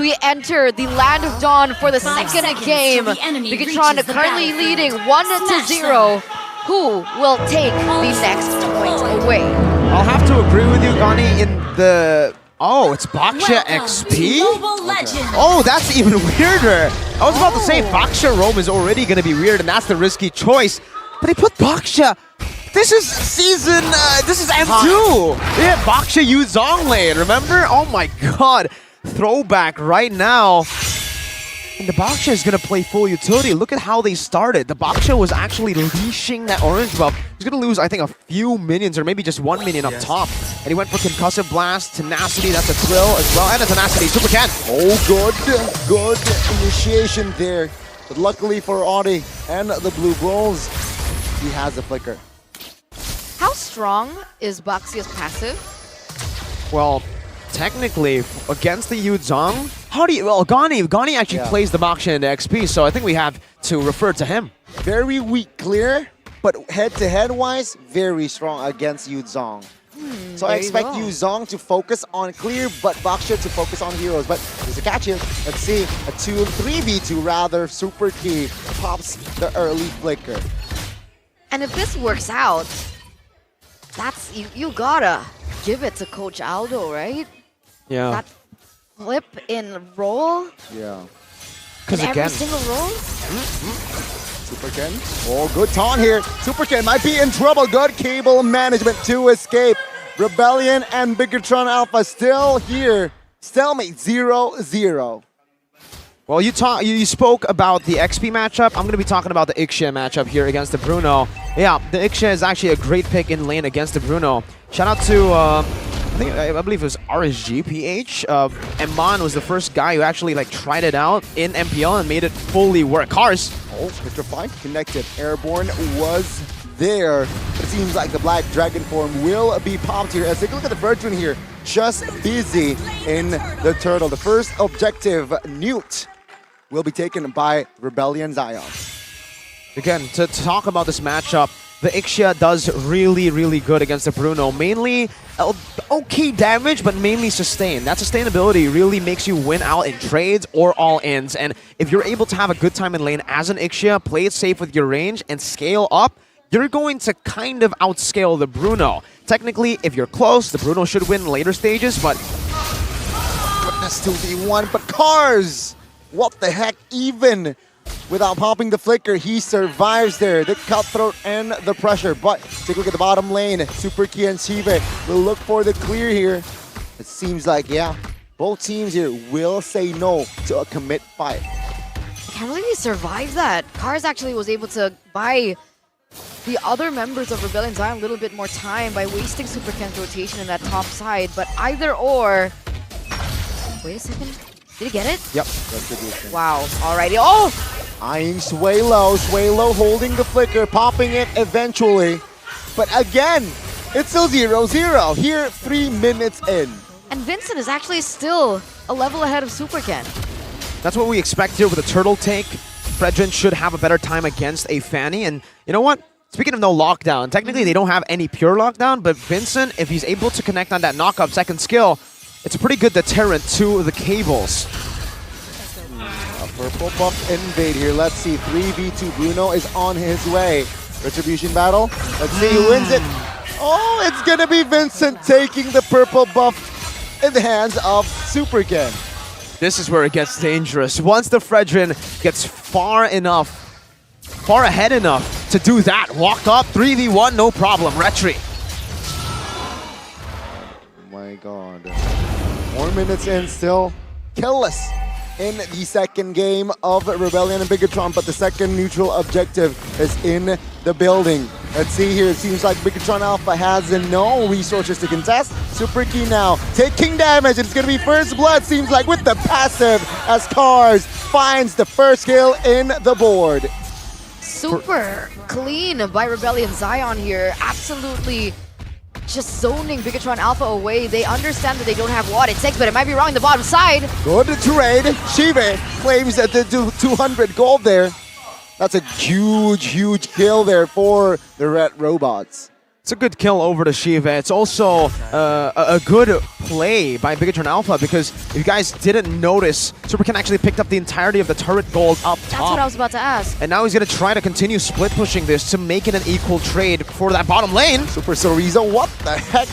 We enter the Land of Dawn for the second game. BIGETRON currently leading 1-0. Who will take the next point away? I'll have to agree with you, Gani, in the... Oh, it's Baksha XP? Okay. Oh, that's even weirder. I was about to say Baksha Rome is already going to be weird, and that's the risky choice. But he put Baksha... This is season... this is M2. Yeah, Baksha Yu Zong lane, remember? Oh my god. Throwback right now. And the Baksha is going to play full utility. Look at how they started. The Baksha was actually leashing that orange buff. He's going to lose, I think, a few minions, or maybe just 1 minion up top. And he went for Concussive Blast, Tenacity, that's a thrill as well. And a Tenacity, Super Ken. Oh, good initiation there. But luckily for Audi and the Blue Bulls, he has a flicker. How strong is Bakshia's passive? Well, technically, against the Yu Zong, how do you... Well, Gani actually plays the Baksha in the XP, so I think we have to refer to him. Very weak clear, but head-to-head wise, very strong against Yu Zong. So I expect Yu Zong to focus on clear, but Baksha to focus on heroes. But there's a catch here. Let's see, a 3v2 rather. Super Key pops the early flicker. And if this works out, that's... You gotta give it to Coach Aldo, right? Yeah. That flip in roll. Yeah. Because every again... single roll. Super Ken. Oh, good taunt here. Super Ken might be in trouble. Good cable management to escape. Rebellion and BIGETRON Alpha still here. Stalemate 0-0. Well, you spoke about the XP matchup. I'm going to be talking about the Ixia matchup here against the Bruno. Yeah, the Ixia is actually a great pick in lane against the Bruno. Shout out to, I believe it was RSGPH. And Mon was the first guy who actually tried it out in MPL and made it fully work. Cars. Oh, Petrify connected. Airborne was there. It seems like the Black Dragon form will be popped here. As they look at the Virgin here, just busy in the turtle. The first objective, Newt, will be taken by Rebellion Zion. Again, to talk about this matchup, the Ixia does really good against the Bruno. Mainly okay damage, but mainly sustain. That sustainability really makes you win out in trades or all-ins. And if you're able to have a good time in lane as an Ixia, play it safe with your range, and scale up, you're going to kind of outscale the Bruno. Technically, if you're close, the Bruno should win later stages, but... Goodness, 2v1, but Cars! What the heck, even without popping the flicker, he survives there. The cutthroat and the pressure. But take a look at the bottom lane. Super Key and Chive will look for the clear here. It seems like, yeah, both teams here will say no to a commit fight. I can't believe he survived that. Cars actually was able to buy the other members of Rebellion Zion a little bit more time by wasting Super Ken's rotation in that top side. But either or... Wait a second. Did he get it? Yep. Wow. Alrighty. Oh! Eyeing Swaylo. Swaylo holding the flicker, popping it eventually. But again, it's still 0-0. Here, 3 minutes in. And Vincent is actually still a level ahead of Super Ken. That's what we expect here with a turtle take. Fredrin should have a better time against a Fanny. And you know what? Speaking of no lockdown, technically they don't have any pure lockdown, but Vincent, if he's able to connect on that knock-up second skill, it's a pretty good deterrent to the cables. A purple buff invade here. Let's see. 3v2. Bruno is on his way. Retribution battle. Let's see who wins it. Oh, it's going to be Vincent taking the purple buff in the hands of Super Ken. This is where it gets dangerous. Once the Fredrin gets far ahead enough to do that, walk up, 3v1, no problem. Retry. Oh my god. 4 minutes in still. Killless in the second game of Rebellion and BIGETRON, but the second neutral objective is in the building. Let's see here. It seems like BIGETRON Alpha has no resources to contest. Super Key now taking damage. It's going to be first blood, seems like, with the passive as Cars finds the first kill in the board. Super clean by Rebellion Zion here. Absolutely just zoning BIGETRON Alpha away. They understand that they don't have what it takes, but it might be wrong on the bottom side. Good trade. Chive claims that the 200 gold there. That's a huge kill there for the Red Robots. It's a good kill over to Shiva. It's also a good play by BIGETRON Alpha because if you guys didn't notice, Superken actually picked up the entirety of the turret gold up top. That's what I was about to ask. And now he's going to try to continue split pushing this to make it an equal trade for that bottom lane. Super Sorizo, what the heck?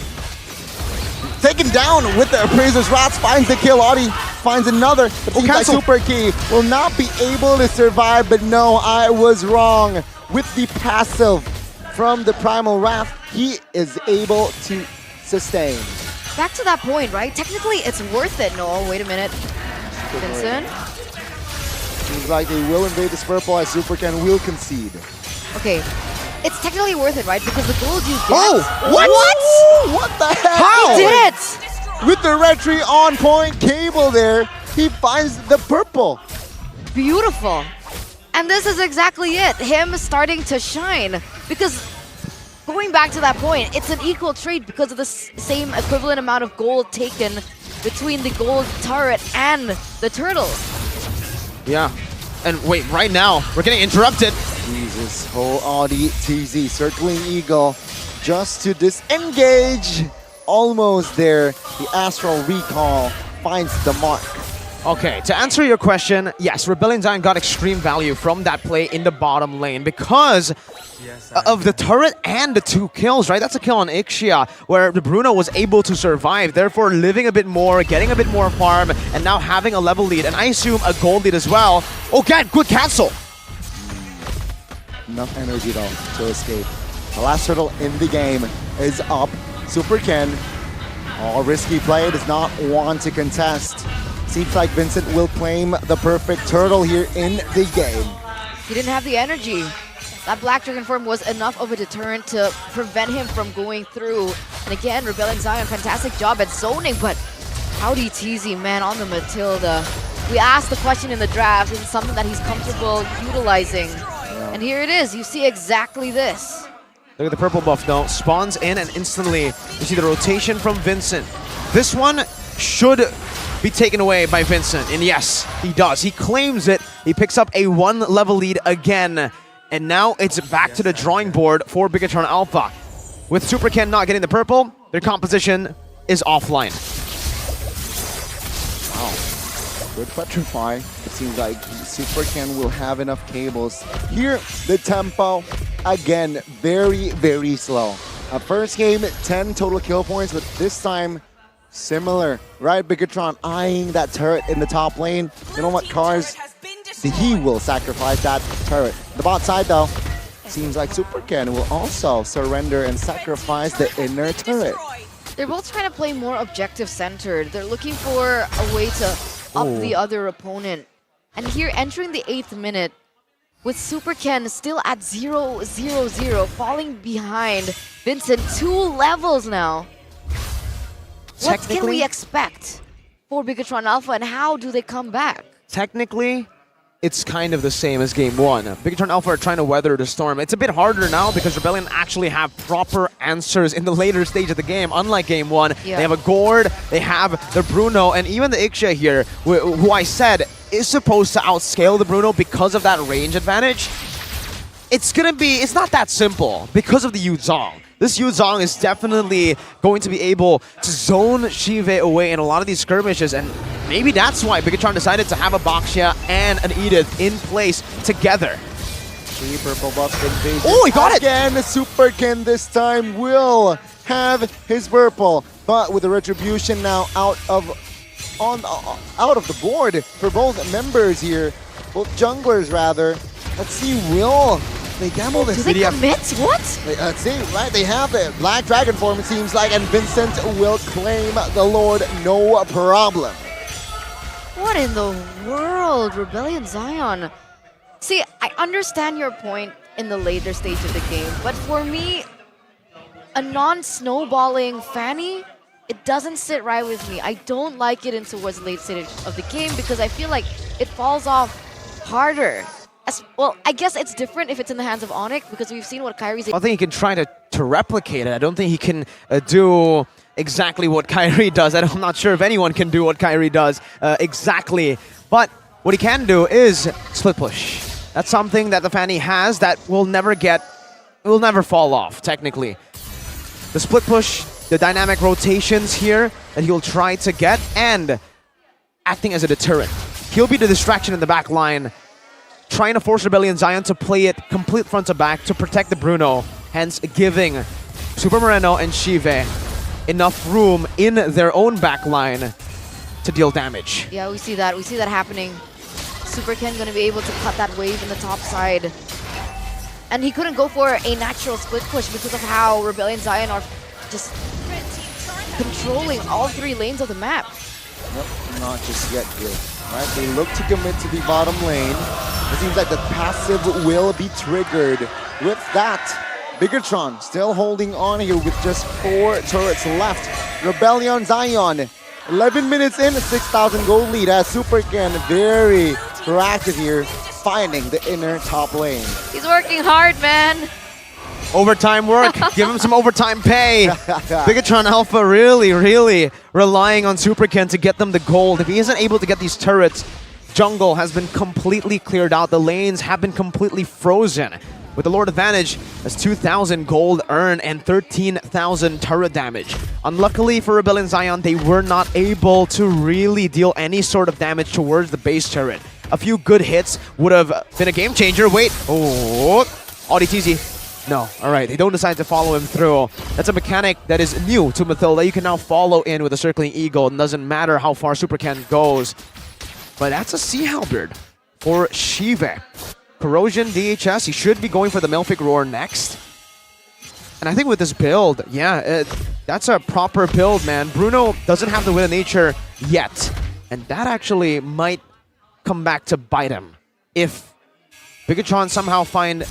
Taken down with the Appraiser's Rats, finds the kill. Audi finds another. But seems like Super Key will not be able to survive, but no, I was wrong. With the passive from the Primal Wrath, he is able to sustain. Back to that point, right? Technically, it's worth it. No, wait a minute. Vincent? Seems like they will invade this purple as Superken will concede. Okay. It's technically worth it, right? Because the gold you get... Oh! What? What the heck? How? He did it! With the red tree on point cable there, he finds the purple. Beautiful. And this is exactly it. Him starting to shine. Because going back to that point, it's an equal trade because of the same equivalent amount of gold taken between the gold turret and the turtles. Yeah. And wait, right now, we're getting interrupted. Jesus, whole Audi TZ circling Eagle just to disengage. Almost there. The Astral Recall finds the mark. Okay, to answer your question, yes, Rebellion Zion got extreme value from that play in the bottom lane because of the turret and the 2 kills, right? That's a kill on Ixia, where the Bruno was able to survive, therefore living a bit more, getting a bit more farm, and now having a level lead, and I assume a gold lead as well. Okay, good cancel. Enough energy though to escape. The last turtle in the game is up. Superken, all risky play, does not want to contest. Seems like Vincent will claim the perfect turtle here in the game. He didn't have the energy. That Black Dragon form was enough of a deterrent to prevent him from going through. And again, Rebellion Zion, fantastic job at zoning, but howdy TZ, man, on the Matilda. We asked the question in the draft, is it something that he's comfortable utilizing? Yeah. And here it is, you see exactly this. Look at the purple buff though, spawns in and instantly you see the rotation from Vincent. This one should be taken away by Vincent, and yes, he does. He claims it, he picks up a 1 level lead again, and now it's back to the drawing board for BIGETRON Alpha. With Superken not getting the purple, their composition is offline. Wow, good petrify. It seems like Superken will have enough cables. Here, the tempo, again, very, very slow. First game, 10 total kill points, but this time, similar, right? BIGETRON eyeing that turret in the top lane. You know what, Cars? He will sacrifice that turret. The bot side, though, seems like Superken will also surrender and sacrifice the inner turret. They're both trying to play more objective-centered. They're looking for a way to up the other opponent. And here, entering the 8th minute, with Superken still at 0-0-0, falling behind Vincent 2 levels now. What can we expect for BIGETRON Alpha, and how do they come back? Technically, it's kind of the same as Game 1. BIGETRON Alpha are trying to weather the storm. It's a bit harder now because Rebellion actually have proper answers in the later stage of the game, unlike Game 1. Yeah. They have a Gord, they have the Bruno, and even the Ixia here, who I said is supposed to outscale the Bruno because of that range advantage. It's not that simple because of the Yuzong. This Yuzong is definitely going to be able to zone Shiva away in a lot of these skirmishes, and maybe that's why BIGETRON decided to have a Baxia and an Edith in place together. The purple buff invasion. Oh, he got it! Again, Superken this time will have his purple, but with the retribution now out of the board for both members here, both junglers rather. Let's see, will they gamble this? Do they commit? What? Let's see, right? They have the Black Dragon form, it seems like, and Vincent will claim the Lord, no problem. What in the world, Rebellion Zion? See, I understand your point in the later stage of the game, but for me, a non-snowballing Fanny, it doesn't sit right with me. I don't like it in towards the late stage of the game because I feel like it falls off harder. Well, I guess it's different if it's in the hands of Onyx because we've seen what Kyrie's... I think he can try to replicate it. I don't think he can do exactly what Kyrie does. I'm not sure if anyone can do what Kyrie does exactly. But what he can do is split push. That's something that the Fanny has that will never fall off, technically. The split push, the dynamic rotations here that he'll try to get, and acting as a deterrent. He'll be the distraction in the back line, trying to force Rebellion Zion to play it complete front to back to protect the Bruno, hence giving Super Moreno and Shive enough room in their own back line to deal damage. Yeah, we see that. We see that happening. Super Ken going to be able to cut that wave in the top side. And he couldn't go for a natural split push because of how Rebellion Zion are just controlling all 3 lanes of the map. Nope, not just yet here. Right, they look to commit to the bottom lane. It seems like the passive will be triggered. With that, BIGETRON still holding on here with just 4 turrets left. Rebellion Zion, 11 minutes in, 6,000 gold lead as Super Ken very proactive here, finding the inner top lane. He's working hard, man. Overtime work, give him some overtime pay. BIGETRON Alpha really relying on Super Ken to get them the gold. If he isn't able to get these turrets, jungle has been completely cleared out. The lanes have been completely frozen. With the Lord advantage, that's 2,000 gold earned and 13,000 turret damage. Unluckily for Rebellion Zion, they were not able to really deal any sort of damage towards the base turret. A few good hits would have been a game changer. Wait, oh, ODTZ. No, all right, they don't decide to follow him through. That's a mechanic that is new to Mathilda. You can now follow in with a circling eagle. It doesn't matter how far Super Ken goes. But that's a Sea Halberd for Shive. Corrosion, DHS, he should be going for the Melfic Roar next. And I think with this build, yeah, that's a proper build, man. Bruno doesn't have the Wind of Nature yet. And that actually might come back to bite him if BIGETRON somehow find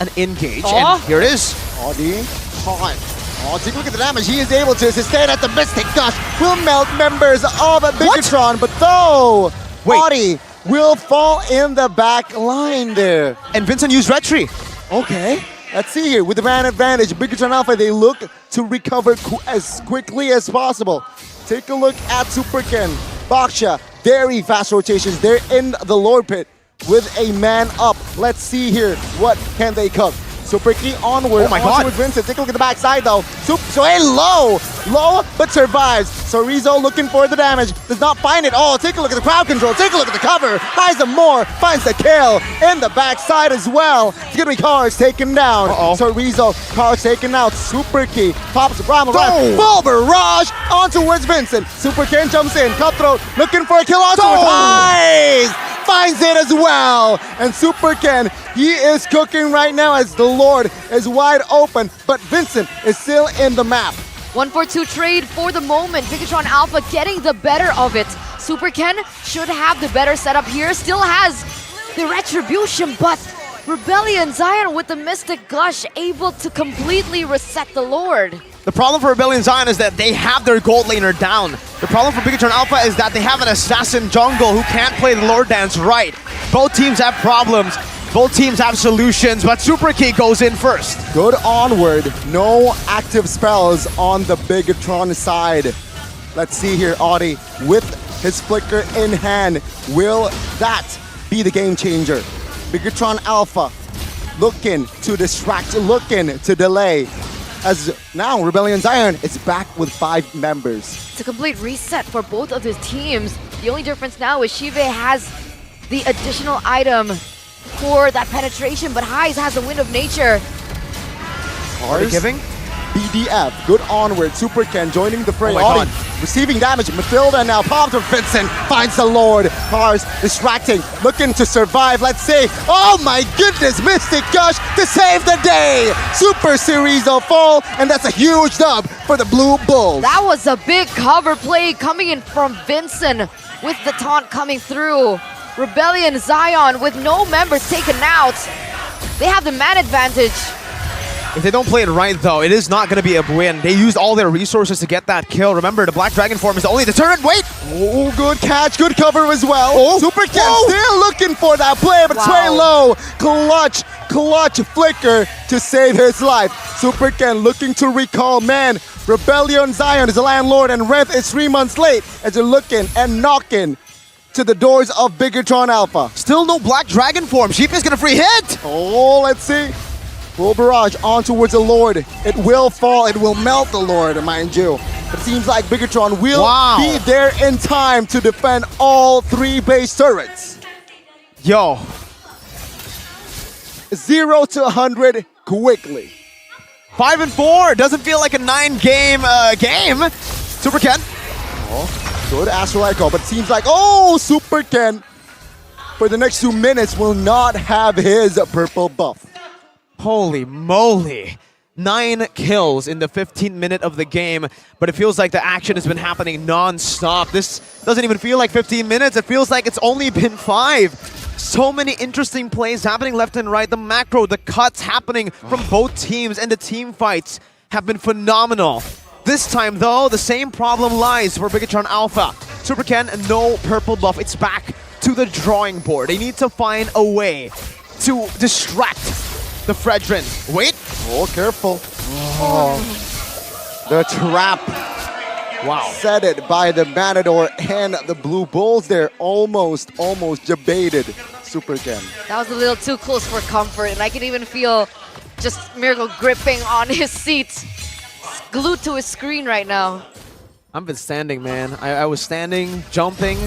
an engage. And here it is. Audi, hot. Oh, take a look at the damage. He is able to sustain at the Mystic Gush. Will melt members of BIGETRON, but though, Audi will fall in the back line there. And Vincent used Retry. Okay, let's see here. With the man advantage, BIGETRON Alpha, they look to recover as quickly as possible. Take a look at Super Ken. Baksha, very fast rotations. They're in the Lord Pit with a man up. Let's see here. What can they cook? Super Key onward. Oh my God. With Vincent. Take a look at the backside though. So low, but survives. So Rizzo looking for the damage. Does not find it. Oh, take a look at the crowd control. Take a look at the cover. Highs more. Finds the kill in the backside as well. It's gonna be Cars taken down. So Rizzo, Cars taken out. Super Key pops the Brahma. Full barrage on towards Vincent. Super Ken jumps in. Cutthroat looking for a kill on towards Highs. Finds it as well. And Super Ken, he is cooking right now as the Lord is wide open, but Vincent is still in the map. 1-4-2 trade for the moment. BIGETRON Alpha getting the better of it. Super Ken should have the better setup here. Still has the Retribution, but Rebellion Zion with the Mystic Gush able to completely reset the Lord. The problem for Rebellion Zion is that they have their gold laner down. The problem for BIGETRON Alpha is that they have an assassin jungle who can't play the Lord Dance right. Both teams have problems. Both teams have solutions, but Super Key goes in first. Good onward. No active spells on the BIGETRON side. Let's see here, Audi with his flicker in hand. Will that be the game changer? BIGETRON Alpha looking to distract, looking to delay. As now Rebellion Zion is back with 5 members. It's a complete reset for both of his teams. The only difference now is Shive has the additional item for that penetration, but Highs has the Wind of Nature. Are they giving? BDF, good onward. Super Ken joining the fray. Oh my Audi God. receiving damage. Mathilda now popped with Vincent. Finds the Lord. Cars distracting. Looking to survive. Let's see. Oh my goodness. Mystic Gush to save the day. Super Series of fall. And that's a huge dub for the Blue Bulls. That was a big cover play coming in from Vincent with the taunt coming through. Rebellion Zion with no members taken out. They have the man advantage. If they don't play it right, though, it is not going to be a win. They used all their resources to get that kill. Remember, the Black Dragon form is the only deterrent. Wait! Oh, good catch, good cover as well. Super Ken still looking for that play, but Sway low. Clutch flicker to save his life. Super Ken looking to recall, man. Rebellion Zion is the landlord, and Rev is 3 months late as they're looking and knocking to the doors of BIGETRON Alpha. Still no Black Dragon form. Sheep is going to free hit. Oh, let's see. Full barrage on towards the Lord. It will fall. It will melt the Lord, mind you. It seems like BIGETRON will be there in time to defend all 3 base turrets. Yo. 0 to 100 quickly. 5 and 4. Doesn't feel like a 9-game game. Super Ken. Oh, good Astral Echo, but it seems like, Super Ken for the next 2 minutes will not have his purple buff. Holy moly. 9 kills in the 15th minute of the game, but it feels like the action has been happening non-stop. This doesn't even feel like 15 minutes. It feels like it's only been 5. So many interesting plays happening left and right. The macro, the cuts happening from both teams, and the team fights have been phenomenal. This time, though, the same problem lies for BIGETRON Alpha. Super Ken, no purple buff. It's back to the drawing board. They need to find a way to distract the Fredrin. Wait. Oh, careful. Oh. The trap. Wow. Set it by the Matador and the Blue Bulls there. Almost debated Super Ken. That was a little too close for comfort, and I can even feel just Miracle gripping on his seat. Glued to his screen right now. I've been standing, man. I was standing, jumping.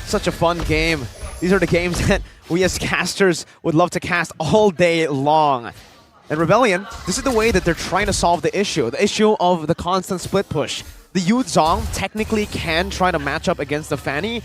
Such a fun game. These are the games that we as casters would love to cast all day long. And Rebellion, this is the way that they're trying to solve the issue of the constant split push. The Yuzong technically can try to match up against the Fanny,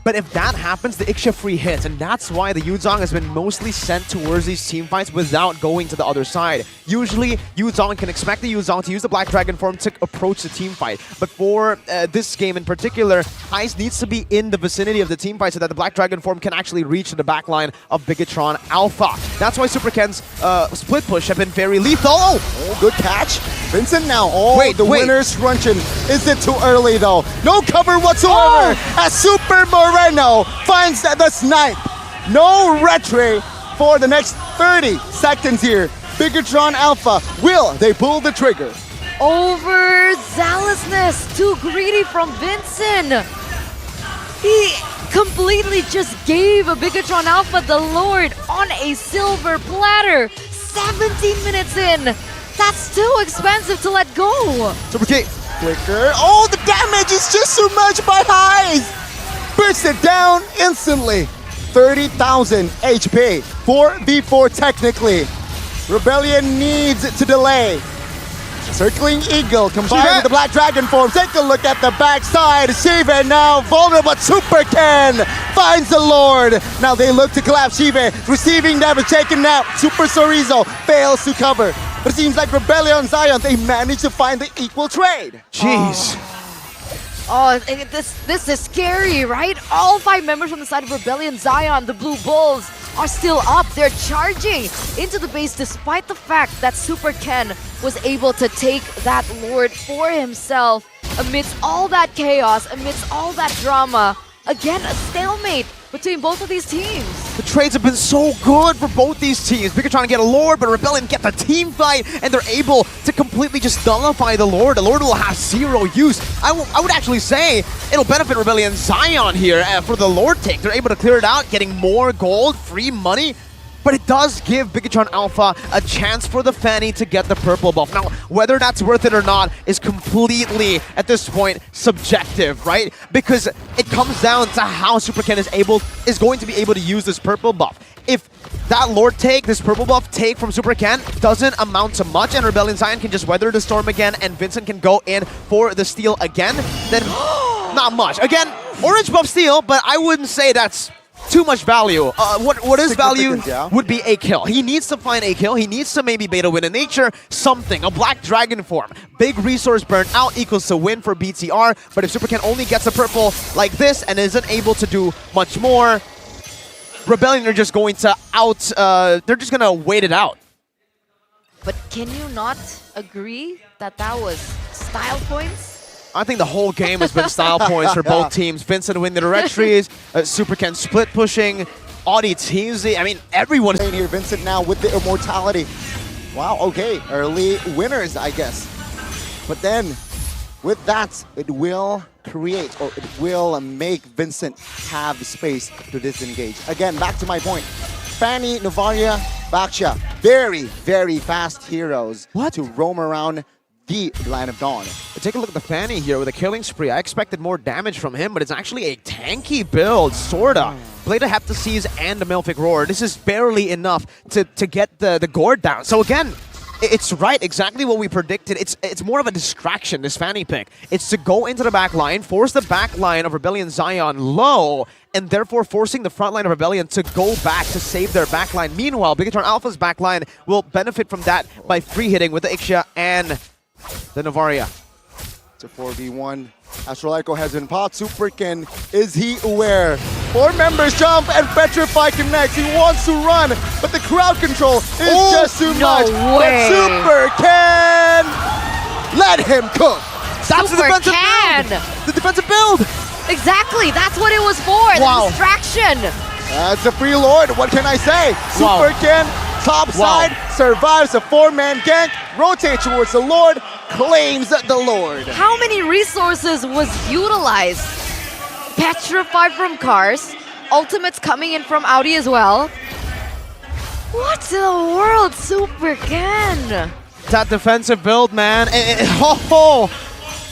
but if that happens, the Ixia free hits, and that's why the Yuzong has been mostly sent towards these team fights without going to the other side. Usually, Yuzong can expect the Yuzong to use the Black Dragon form to approach the team fight, but for this game in particular, Ice needs to be in the vicinity of the team fight so that the Black Dragon form can actually reach the backline of BIGETRON Alpha. That's why Super Ken's split push have been very lethal. Oh, good catch. Vincent now. Oh, the winner's scrunching. Is it too early, though? No cover whatsoever. As Super Moreno finds the snipe. No retry for the next 30 seconds here. BIGETRON Alpha, will they pull the trigger? Overzealousness, too greedy from Vincent. He completely just gave a BIGETRON Alpha the Lord on a silver platter. 17 minutes in. That's too expensive to let go. Super K. Flicker. Oh, the damage is just too much by Highs. Burst it down instantly. 30,000 HP. 4v4 technically. Rebellion needs to delay. Circling Eagle combined with the Black Dragon form. Take a look at the backside. Shiva now vulnerable, but Super Ken finds the Lord. Now they look to collapse Shiva. Receiving damage taken out. Super Sorizo fails to cover. But it seems like Rebellion Zion, they managed to find the equal trade. Jeez. Oh, this is scary, right? All 5 members from the side of Rebellion Zion, the Blue Bulls, are still up. They're charging into the base despite the fact that Super Ken was able to take that Lord for himself amidst all that chaos, amidst all that drama. Again, a stalemate between both of these teams. The trades have been so good for both these teams. BIGETRON trying to get a Lord, but Rebellion get the team fight, and they're able to completely just nullify the Lord. The Lord will have 0 use. I would actually say it'll benefit Rebellion Zion here for the Lord take. They're able to clear it out, getting more gold, free money. But it does give BIGETRON Alpha a chance for the Fanny to get the purple buff. Now, whether that's worth it or not is completely, at this point, subjective, right? Because it comes down to how Super Ken is going to be able to use this purple buff. If that Lord take, this purple buff take from Super Ken doesn't amount to much, and Rebellion Zion can just weather the storm again, and Vincent can go in for the steal again, then not much. Again, orange buff steal, but I wouldn't say that's too much value. What is value would be a kill. He needs to find a kill. He needs to maybe beta win in nature, something. A Black Dragon form. Big resource burn out equals to win for BTR, but if Super Ken only gets a purple like this and isn't able to do much more, Rebellion are just going to they're just going to wait it out. But can you not agree that that was style points? I think the whole game has been style points for both teams. Vincent winning the retries, Super Ken split pushing, Audi teasy. I mean, everyone is here. Vincent now with the immortality. Wow, okay. Early winners, I guess. But then, with that, it will create, or it will make Vincent have the space to disengage. Again, back to my point. Fanny, Novaria, Baksha, very, very fast heroes What? to roam around the Land of Dawn. Take a look at the Fanny here with a killing spree. I expected more damage from him, but it's actually a tanky build, sorta. Played a Heptaseas and a Melphic Roar. This is barely enough to get the Gourd down. So again, it's right, exactly what we predicted. It's more of a distraction, this Fanny pick. It's to go into the back line, force the back line of Rebellion Zion low, and therefore forcing the front line of Rebellion to go back to save their back line. Meanwhile, BIGETRON Alpha's back line will benefit from that by free hitting with the Ixia and the Novaria. It's a 4v1. Astral Echo has been popped. Superkin, is he aware? 4 members jump and Petrify connects. He wants to run, but the crowd control is just too no much. way. But Superkin, let him cook. That's the defensive Supercan! build! The defensive build! Exactly, that's what it was for, Wow. the distraction. That's a free lord. What can I say? Wow. Superkin, top side, survives a 4-man gank, rotates towards the lord, claims the lord. How many resources was utilized? Petrify from Cars, ultimates coming in from Audi as well. What in the world, Supercan? That defensive build, man.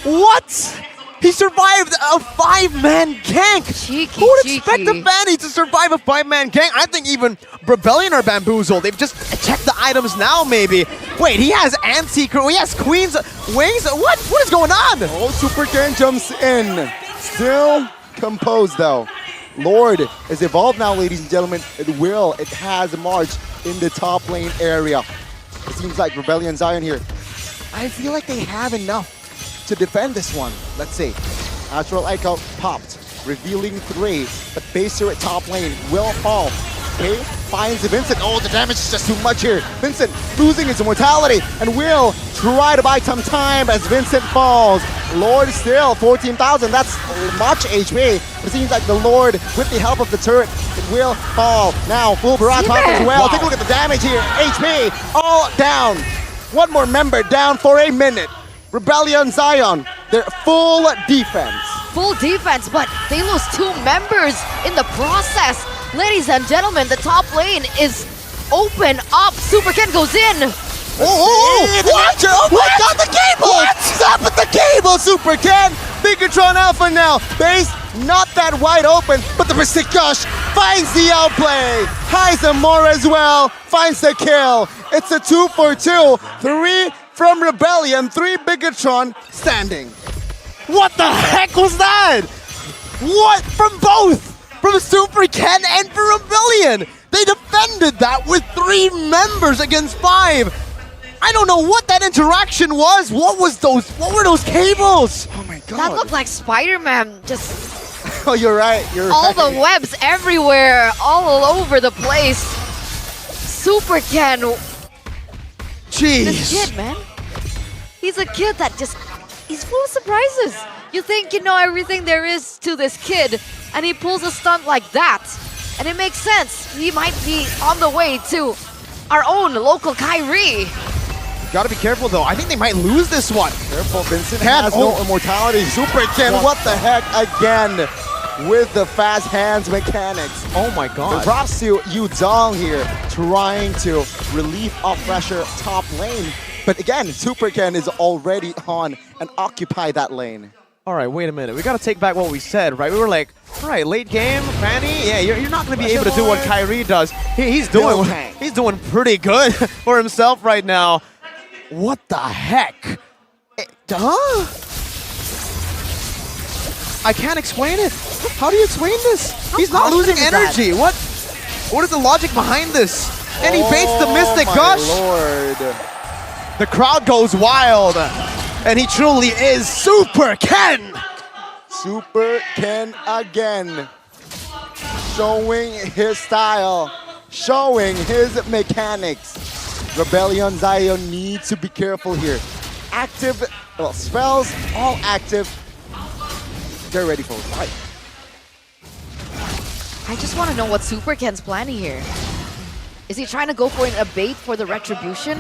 What? He survived a 5-man gank! Cheeky, Who would cheeky. expect a Fanny to survive a 5-man gank? I think even Rebellion are bamboozled. They've just checked the items now, maybe. Wait, he has Anti-Crew, he has Queen's Wings? What is going on? Oh, Supercan jumps in. Still composed though. Lord is evolved now, ladies and gentlemen. It has marched in the top lane area. It seems like Rebellion Zion here. I feel like they have enough to defend this one. Let's see. Astral Echo popped, revealing 3, but base turret top lane will fall. Okay, finds Vincent. Oh, the damage is just too much here. Vincent losing his immortality and will try to buy some time as Vincent falls. Lord still 14,000. That's much HP. It seems like the Lord, with the help of the turret, it will fall. Now full barrage pop as well. Wow. Take a look at the damage here. HP all down. One more member down for a minute. Rebellion Zion, their full defense. Full defense, but they lose 2 members in the process. Ladies and gentlemen, the top lane is open up. Supercan goes in. What? Oh my god, the cable! What? Stop at the cable, Supercan! BIGETRON Alpha now. Base not that wide open, but the Persikush finds the outplay. Heisemore as well finds the kill. It's a 2 for 2. 3 from Rebellion, 3 BIGETRON standing. What the heck was that? What? From both! From Supercan and from Rebellion! They defended that with 3 members against 5! I don't know what that interaction was! What were those cables? Oh my god. That looked like Spider-Man, just Oh, you're right. You're all right. the webs everywhere, all over the place. Supercan, this Jeez. kid, man. He's a kid that he's full of surprises. You think you know everything there is to this kid, and he pulls a stunt like that. And it makes sense. He might be on the way to our own local Kyrie. Gotta be careful though. I think they might lose this one. Careful, Vincent Cat- has no immortality. Supercan, what the heck again with the fast hands mechanics. Oh my The god. props to Yudong here, trying to relieve off pressure top lane. But again, Supercan is already on and occupy that lane. Alright, wait a minute. We gotta take back what we said, right? We were like, alright, late game, Fanny, yeah, you're not gonna be able to do what Kyrie does. He's doing pretty good for himself right now. What the heck? Huh? I can't explain it. How do you explain this? He's not losing energy. What is the logic behind this? And he baits the Mystic Gush. Lord. The crowd goes wild. And he truly is Super Ken. Super Ken again. Showing his style. Showing his mechanics. Rebellion Zion needs to be careful here. Active, well, spells, all active. They're ready for a fight. I just want to know what Supercan's planning here. Is he trying to go for a bait for the retribution?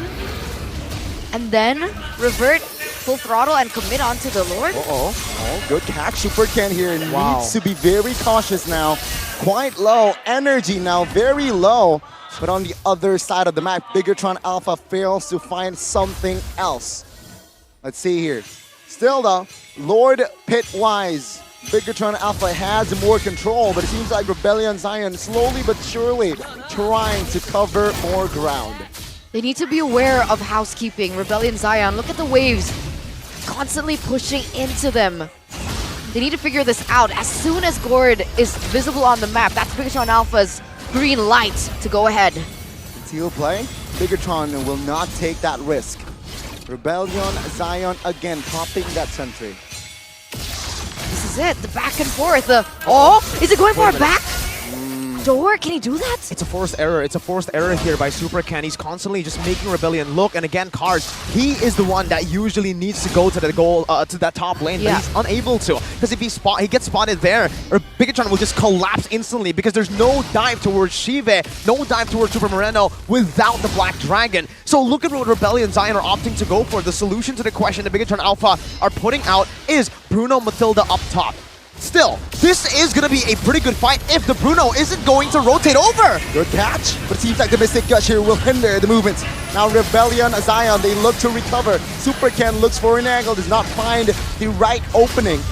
And then revert full throttle and commit onto the Lord? Oh, good catch. Supercan here needs to be very cautious now. Quite low. Energy now very low. But on the other side of the map, BIGETRON Alpha fails to find something else. Let's see here. Still though, Lord Pitwise, BIGETRON Alpha has more control, but it seems like Rebellion Zion slowly but surely trying to cover more ground. They need to be aware of housekeeping. Rebellion Zion, look at the waves constantly pushing into them. They need to figure this out. As soon as Gord is visible on the map, that's BIGETRON Alpha's green light to go ahead. Teal play, BIGETRON will not take that risk. Rebellion Zion again popping that sentry. This is it, the back and forth. Oh, is it going for a back door? Can he do that? It's a forced error. It's a forced error here by SuperCan. He's constantly just making Rebellion look. And again, Cars, he is the one that usually needs to go to the goal, to that top lane, but he's unable to. Because if he gets spotted there, or BIGETRON will just collapse instantly because there's no dive towards Shive, no dive towards Super Moreno without the Black Dragon. So look at what Rebellion Zion are opting to go for. The solution to the question that BIGETRON Alpha are putting out is Bruno Matilda up top. Still, this is going to be a pretty good fight if the Bruno isn't going to rotate over. Good catch, but it seems like the Mystic Gush here will hinder the movements. Now Rebellion Zion, they look to recover. SuperCan looks for an angle, does not find the right opening.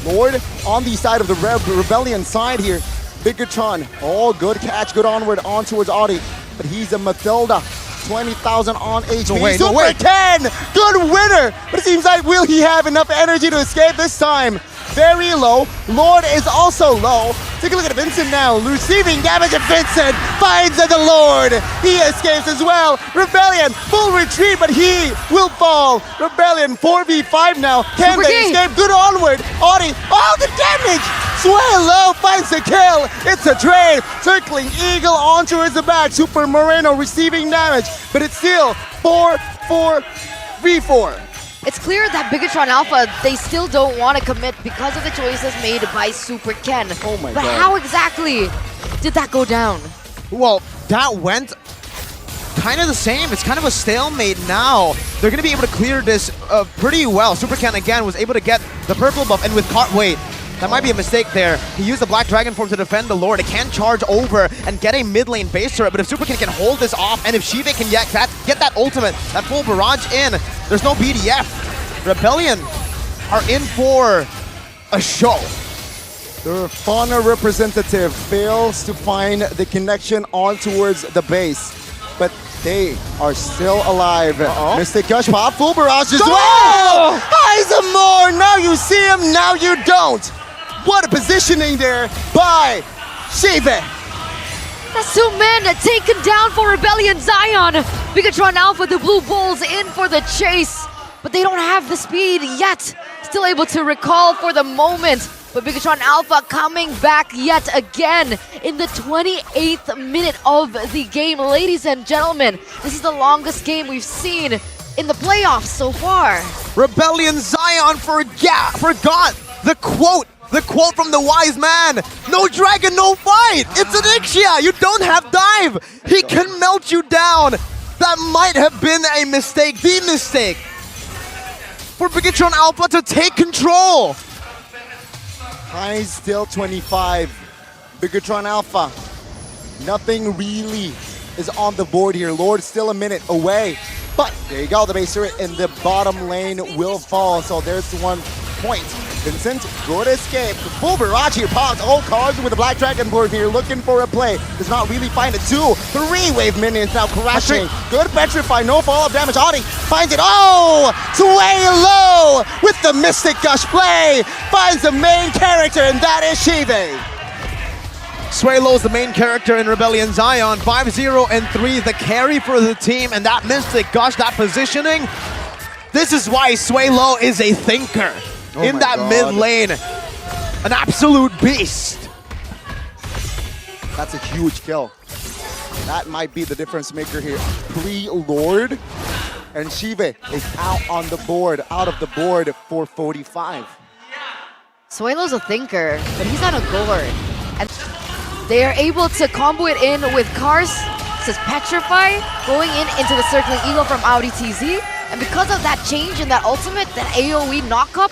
Lord on the side of the Rebellion side here. BIGETRON, oh, good catch, good onward, on towards Audi. But he's a Matilda. 20,000 on HP. No way. SuperCan, good winner. But it seems like will he have enough energy to escape this time? Very low. Lord is also low. Take a look at Vincent now. Receiving damage of Vincent. Finds the Lord. He escapes as well. Rebellion, full retreat, but he will fall. Rebellion 4v5 now. Can they escape? Good onward. Audi, all the damage. Sway low finds the kill. It's a trade. Circling Eagle on towards the back. Super Moreno receiving damage, but it's still 4-4-v4. It's clear that BIGETRON Alpha, they still don't want to commit because of the choices made by SuperCan. Oh my God. But how exactly did that go down? Well, that went kind of the same. It's kind of a stalemate now. They're going to be able to clear this pretty well. SuperCan, again, was able to get the purple buff, and with wait, that might be a mistake there. He used the Black Dragon form to defend the Lord. It can charge over and get a mid lane base turret, but if SuperCan can hold this off, and if Shive can get that ultimate, that full barrage in, there's no BDF. Rebellion are in for a show. The Fauna representative fails to find the connection on towards the base, but they are still alive. Mystic Gush pop, full barrage as well! Heisemore, now you see him, now you don't. What a positioning there by Shive. That's two men taken down for Rebellion Zion. BIGETRON Alpha, the Blue Bulls in for the chase, but they don't have the speed yet. Still able to recall for the moment, but BIGETRON Alpha coming back yet again in the 28th minute of the game. Ladies and gentlemen, this is the longest game we've seen in the playoffs so far. Rebellion Zion forgot the quote. The quote from the wise man, no dragon, no fight. It's an Ixia, you don't have dive. He can melt you down. That might have been a mistake, the mistake for BIGETRON Alpha to take control. High still 25. BIGETRON Alpha, nothing really is on the board here. Lord still a minute away, but there you go, the base turret in the bottom lane will fall, so there's 1 point. Vincent, good escape. Full barrage here pops. All cards with the Black Dragon board here looking for a play. Does not really find it. 2-3 wave minions now crashing. Good petrify, no follow-up damage. Audi finds it. Oh! Sway low with the Mystic Gush play. Finds the main character, and that is Shive. Swaylo's the main character in Rebellion Zion. 5-0 and 3, the carry for the team, and that Mystic Gush, that positioning. This is why Swaylo is a thinker. In that mid lane, an absolute beast. That's a huge kill. That might be the difference maker here. Pre-Lord, and Shive is out on the board, out of the board for 45. Swaylo's a thinker, but he's not a goaler. And they are able to combo it in with Cars, says Petrify, going into the Circling Eagle from Audi TZ. And because of that change in that ultimate, that AoE knock-up,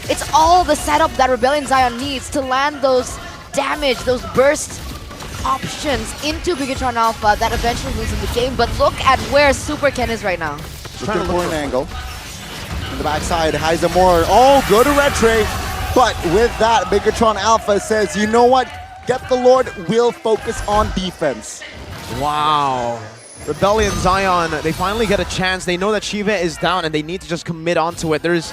it's all the setup that Rebellion Zion needs to land those damage, those bursts options into BIGETRON Alpha that eventually loses the game. But look at where Super Ken is right now. Looking for an angle. On the backside, Heisemore. Oh, good retray. But with that, BIGETRON Alpha says, you know what? Get the Lord, will focus on defense. Wow. Rebellion Zion, they finally get a chance. They know that Shiva is down and they need to just commit onto it. There is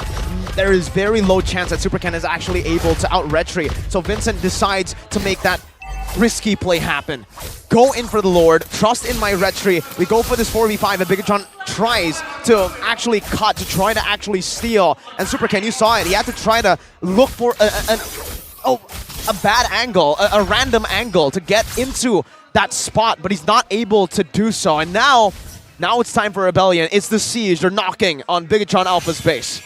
very low chance that Super Ken is actually able to out-retry. So Vincent decides to make that risky play happen. Go in for the Lord, trust in my retry. We go for this 4v5 and BIGETRON tries to actually cut, to try to actually steal. And Super Ken, you saw it, he had to try to look for a bad angle, a random angle to get into that spot, but he's not able to do so. And now it's time for Rebellion. It's the siege. They're knocking on BIGETRON Alpha's base.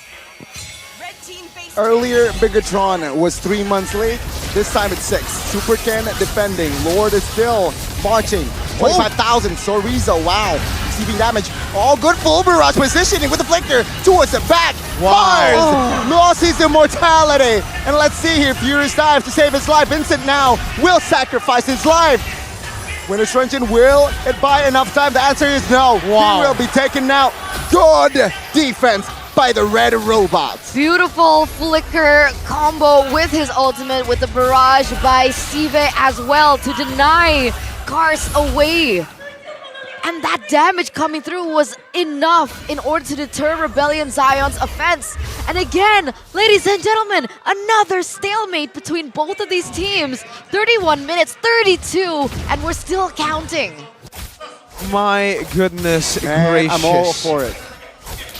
Earlier, BIGETRON was 3 months late. This time it's 6. Super Ken defending. Lord is still marching. 25,000. Sorizo, wow. Receiving damage. Oh, good full barrage positioning with the flicker towards the back. Fires. Lost his immortality. And let's see here. Furious dives to save his life. Vincent now will sacrifice his life. Winner Stringent, will it buy enough time? The answer is no. Wow. He will be taken now. Good defense by the red robots. Beautiful flicker combo with his ultimate, with the barrage by Sive as well to deny Cars away. And that damage coming through was enough in order to deter Rebellion Zion's offense. And again, ladies and gentlemen, another stalemate between both of these teams. 31 minutes, 32, and we're still counting. My goodness gracious. I'm all for it.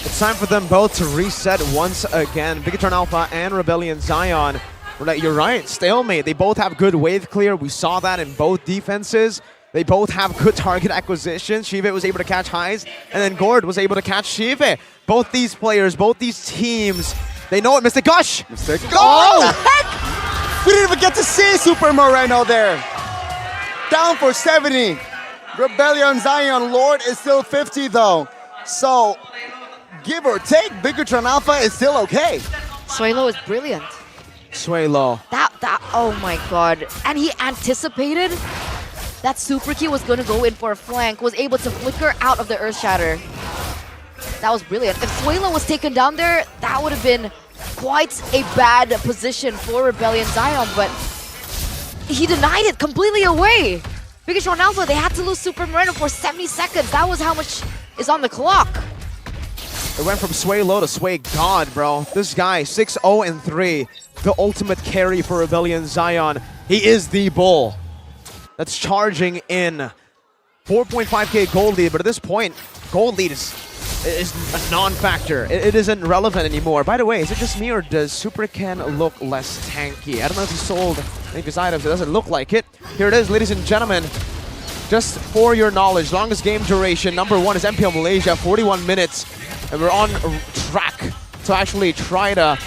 It's time for them both to reset once again. BIGETRON Alpha and Rebellion Zion. You're right, stalemate. They both have good wave clear. We saw that in both defenses. They both have good target acquisition. Shiva was able to catch Highs, and then Gord was able to catch Shiva. Both these players, both these teams, they know it. Mr. Gush! Mistake. Oh! What the heck? We didn't even get to see Super Moreno there. Down for 70. Rebellion Zion. Lord is still 50 though. So, give or take, BIGETRON Alpha is still okay. Suelo is brilliant. Suelo. Oh my god. And he anticipated that Super Key was going to go in for a flank, was able to flicker out of the Earth Shatter. That was brilliant. If Suelo was taken down there, that would have been quite a bad position for Rebellion Zion, but he denied it completely away. BIGETRON Alpha, they had to lose Super Moreno for 70 seconds. That was how much is on the clock. It went from Sway Low to Sway God, bro. This guy, 6-0-3, the ultimate carry for Rebellion Zion. He is the bull that's charging in. 4.5k gold lead, but at this point, gold lead is a non-factor. It isn't relevant anymore. By the way, is it just me or does Super Ken look less tanky? I don't know if he sold any of his items. It doesn't look like it. Here it is, ladies and gentlemen. Just for your knowledge, longest game duration, #1 is MPL Malaysia, 41 minutes. And we're on track to actually try to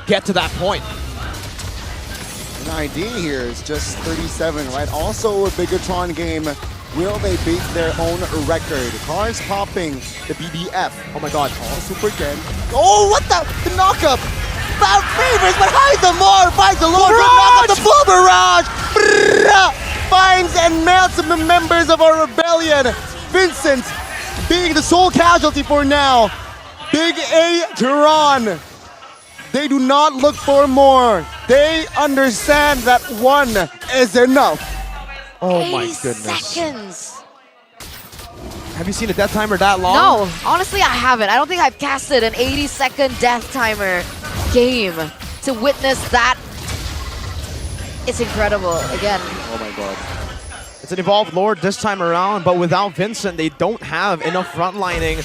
get to that point. An idea here is just 37, right? Also a BIGETRON game. Will they beat their own record? Cars popping the BDF. Oh my god. Oh, Super Ken. Oh, what the? The knockup! Bad favors, but Heisemore finds the Lord to knock up the full barrage! Brrrr! Finds and melts the members of our rebellion. Vincent being the sole casualty for now. BIGETRON. They do not look for more. They understand that one is enough. Oh my 80 goodness. seconds. Have you seen a death timer that long? No, honestly, I haven't. I don't think I've casted an 80-second death timer game to witness that. It's incredible. Again. Oh my god. It's an evolved Lord this time around, but without Vincent, they don't have enough frontlining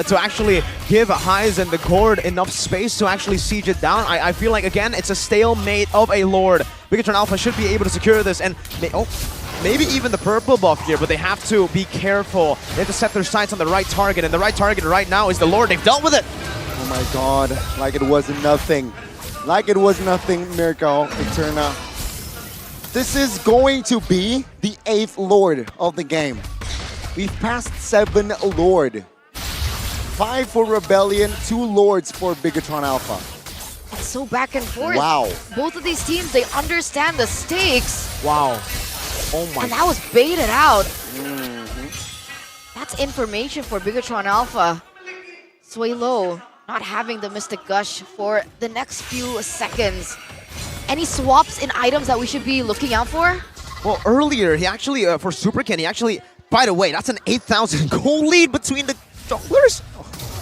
to actually give Highs and the Gord enough space to actually siege it down. I feel like, again, it's a stalemate of a Lord. BIGETRON Alpha should be able to secure this, and maybe even the purple buff here, but they have to be careful. They have to set their sights on the right target, and the right target right now is the Lord. They've dealt with it. Oh my god. Like it was nothing. Like it was nothing, Mirko, Eterna. This is going to be the 8th Lord of the game. We've passed 7 Lord. 5 for Rebellion, 2 Lords for BIGETRON Alpha. It's so back and forth. Wow. Both of these teams, they understand the stakes. Wow. Oh my. And that was baited out. That's information for BIGETRON Alpha. Sway Low not having the Mystic Gush for the next few seconds. Any swaps in items that we should be looking out for? Well, earlier, he actually, for Super Ken, he actually, by the way, that's an 8,000 goal lead between the junglers.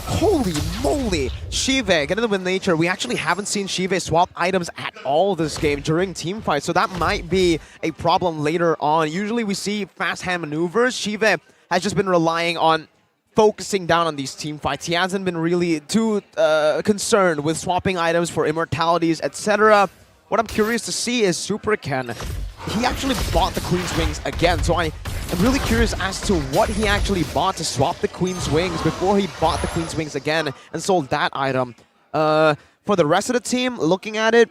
Holy moly. Shive, get into with nature. We actually haven't seen Shive swap items at all this game during team fights, so that might be a problem later on. Usually we see fast hand maneuvers. Shive has just been relying on focusing down on these team fights. He hasn't been really too concerned with swapping items for immortalities, etc. What I'm curious to see is Super Ken. He actually bought the Queen's Wings again, so I'm really curious as to what he actually bought to swap the Queen's Wings before he bought the Queen's Wings again and sold that item. For the rest of the team, looking at it,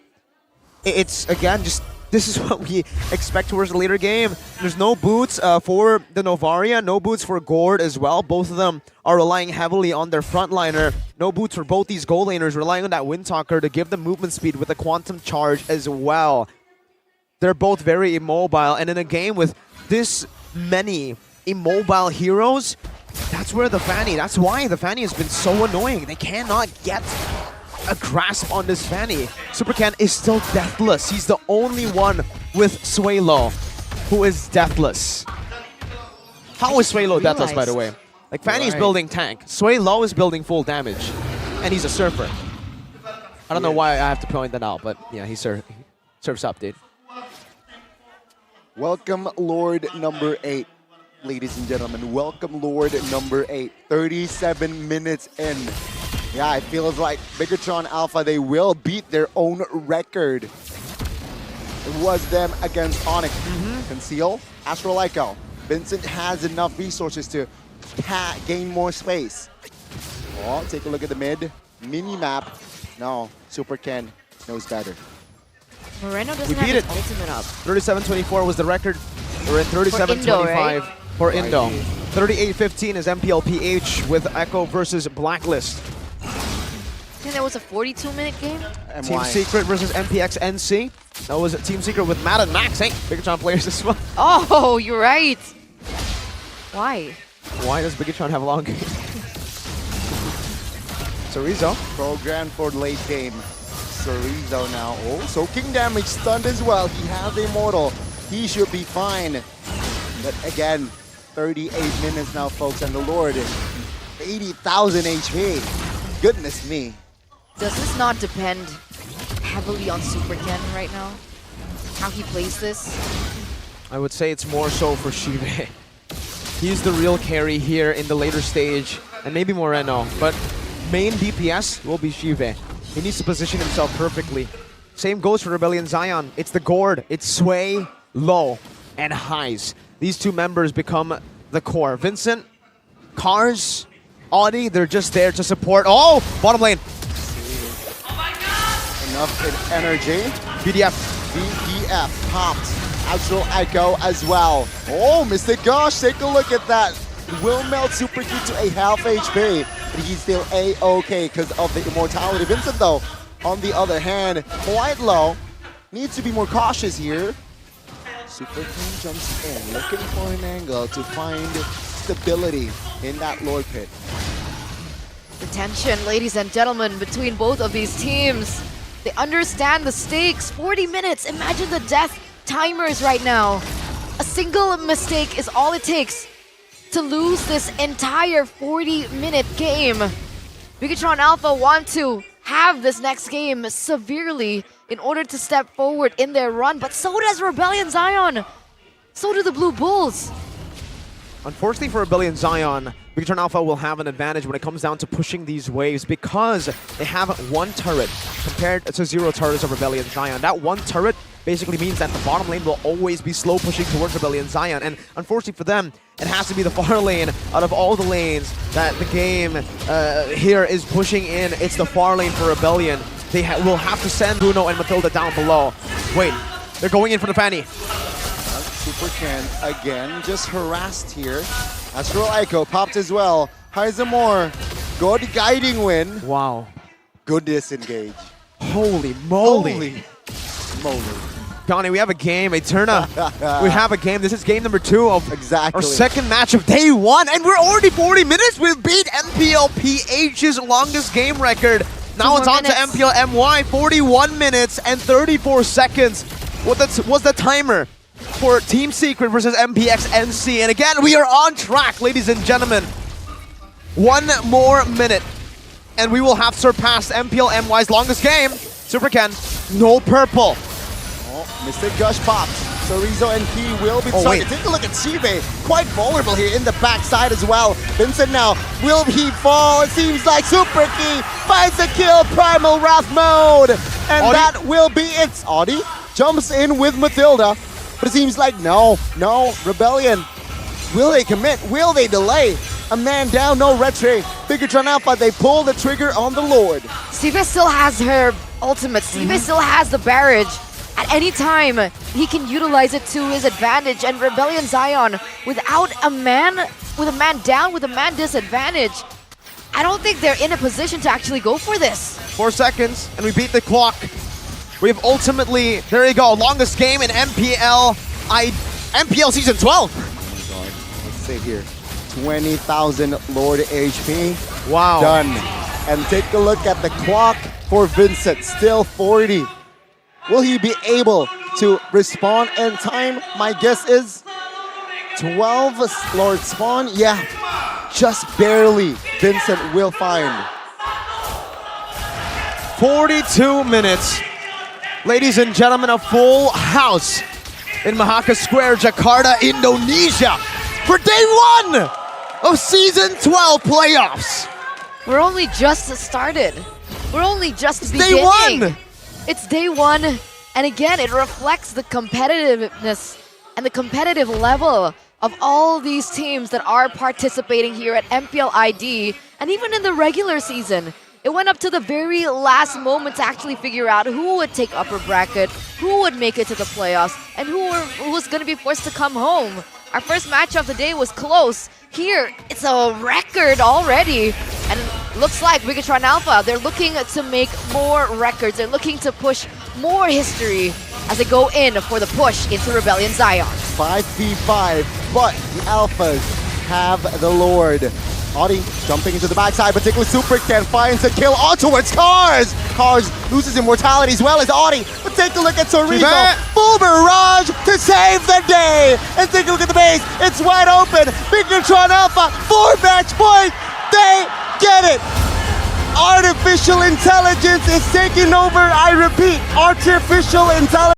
it's again just this is what we expect towards the later game. There's no boots for the Novaria, no boots for Gord as well. Both of them are relying heavily on their frontliner. No boots for both these goal laners, relying on that Windtalker to give them movement speed with a Quantum Charge as well. They're both very immobile, and in a game with this many immobile heroes, that's where that's why the Fanny has been so annoying. They cannot get a grasp on this Fanny. Super Ken is still deathless. He's the only one with Sway Low who is deathless. How is Sway Low deathless, by the way? Like, Fanny is building tank. Sway Low is building full damage. And he's a surfer. I don't know why I have to point that out, but yeah, he surfs up, dude. Welcome, Lord number 8, ladies and gentlemen. Welcome, Lord number 8. 37 minutes in. Yeah, it feels like BIGETRON Alpha, they will beat their own record. It was them against Onyx. Conceal, Astral Echo. Vincent has enough resources to gain more space. Oh, take a look at the mid. Mini-map. No, Super Ken knows better. Moreno doesn't have his ultimate up. 37-24 was the record. We're in 37-25 for Indo. 38-15 is MPL PH with Echo versus Blacklist. I think that was a 42-minute game. Team Secret versus MPX NC. That was Team Secret with Matt and Max. Hey, BIGETRON players as well. Oh, you're right. Why? Why does BIGETRON have a long game? Chorizo. Programmed for late game. Chorizo now. Oh, soaking damage, stunned as well. He has Immortal. He should be fine. But again, 38 minutes now, folks, and the Lord is 80,000 HP. Goodness me. Does this not depend heavily on Super Ken right now? How he plays this? I would say it's more so for Shive. He's the real carry here in the later stage, and maybe Moreno, but main DPS will be Shive. He needs to position himself perfectly. Same goes for Rebellion Zion. It's the Gord, it's Sway, Low, and Highs. These two members become the core. Vincent, Cars, Audi, they're just there to support. Oh, bottom lane. Enough energy. BDF popped. Astral Echo as well. Oh, Mr. Gosh, take a look at that. Will melt Super Key to a half HP, but he's still A-okay because of the immortality. Vincent, though, on the other hand, quite low. Needs to be more cautious here. Super King jumps in, looking for an angle to find stability in that Lord Pit. The tension, ladies and gentlemen, between both of these teams. They understand the stakes. 40 minutes. Imagine the death timers right now. A single mistake is all it takes to lose this entire 40-minute game. BIGETRON Alpha want to have this next game severely in order to step forward in their run, but so does Rebellion Zion. So do the Blue Bulls. Unfortunately for Rebellion Zion, BIGETRON Alpha will have an advantage when it comes down to pushing these waves because they have one turret compared to 0 turrets of Rebellion Zion. That one turret basically means that the bottom lane will always be slow pushing towards Rebellion Zion, and unfortunately for them, it has to be the far lane out of all the lanes that the game here is pushing in. It's the far lane for Rebellion. They will have to send Bruno and Matilda down below. Wait, they're going in for the Fanny. Super Ken again, just harassed here. Astral Echo popped as well. Heisemore, good guiding win. Wow. Good disengage. Holy moly. Holy moly. Donnie, we have a game, Eterna. We have a game. This is game number 2 of Exactly. our second match of day 1, and we're already 40 minutes. We've beat MPL PH's longest game record. Now it's on to MPL MY, 41 minutes and 34 seconds. What was the timer for Team Secret versus MPX NC? And again, we are on track, ladies and gentlemen. 1 more minute, and we will have surpassed MPL MY's longest game. Super Ken, no purple. Mr. Gush pops. So Rizzo and Key will be targeted. Take a look at Chibe. Quite vulnerable here in the backside as well. Vincent now. Will he fall? It seems like Super Key finds a kill. Primal Wrath mode. And Audi. that will be it. Audi jumps in with Matilda. But it seems like no. Rebellion. Will they commit? Will they delay? A man down, no retry. BIGETRON Alpha, they pull the trigger on the Lord. Steve still has her ultimate. Steve still has the barrage. At any time, he can utilize it to his advantage. And Rebellion Zion, without a man, with a man down, with a man disadvantage, I don't think they're in a position to actually go for this. 4 seconds, and we beat the clock. We've ultimately, there you go, longest game in MPL Season 12. Oh my God. Let's see here. 20,000 Lord HP. Wow. Done. And take a look at the clock for Vincent. Still 40. Will he be able to respawn in time? My guess is 12 Lord spawn. Yeah, just barely. Vincent will find. 42 minutes. Ladies and gentlemen, a full house in Mahaka Square, Jakarta, Indonesia for day 1 of Season 12 Playoffs. We're only just started. We're only just beginning. Day 1! It's day 1, and again, it reflects the competitiveness and the competitive level of all these teams that are participating here at MPL ID, and even in the regular season. It went up to the very last moment to actually figure out who would take upper bracket, who would make it to the playoffs, and who was going to be forced to come home. Our first match of the day was close. Here, it's a record already. And it looks like BIGETRON Alpha, they're looking to make more records. They're looking to push more history as they go in for the push into Rebellion Zion. 5v5, but the Alphas have the Lord. Audi jumping into the backside, particularly Super Ken finds a kill on towards Cars. Cars loses immortality as well as Audi. But take a look at Torizo. Full barrage to save the day. And take a look at the base. It's wide open. BIGETRON Alpha, 4 match point. They get it. Artificial intelligence is taking over. I repeat, artificial intelligence.